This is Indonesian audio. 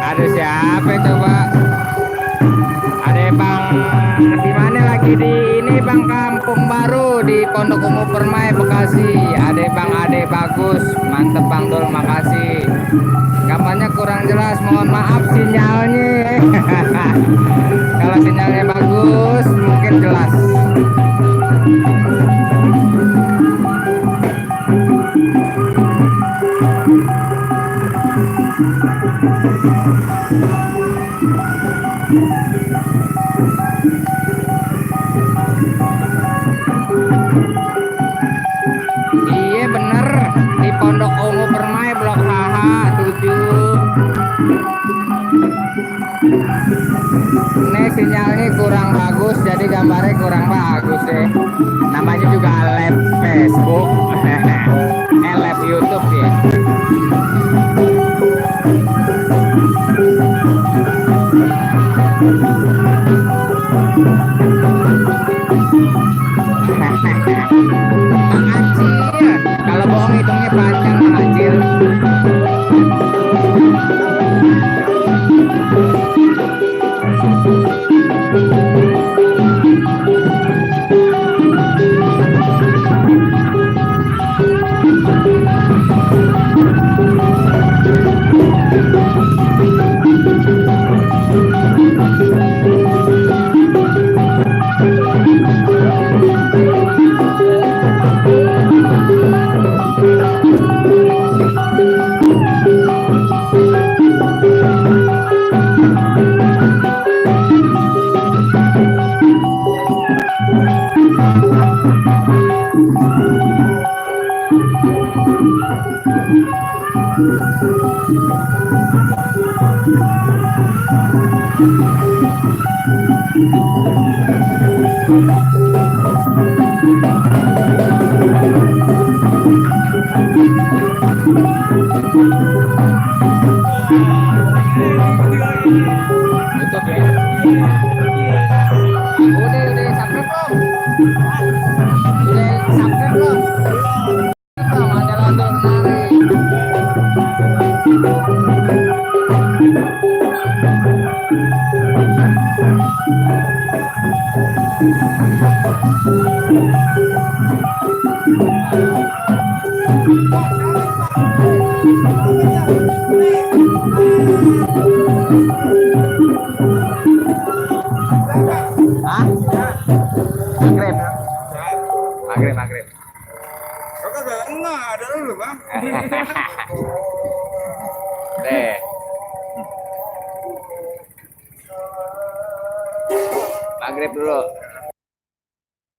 Ada siapa coba? Ada Bang di mana lagi di ini Bang, Kampung Baru di Pondok Ungu Permai Bekasi. Ada Bang Ade bagus, mantep Bang Dul, makasih. Gambarnya kurang jelas, mohon maaf sinyalnya. Kalau sinyalnya bagus mungkin jelas. Iya bener, di Pondok Ungu Permai Blok HH 7. Ini sinyalnya kurang bagus, jadi gambarnya kurang bagus ya. Namanya juga live Facebook, live YouTube ya. Kalau bohong hitungnya panjang, Mang Acil. Maghrib. Kok ada enggak ada lu Bang. Deh. Maghrib dulu.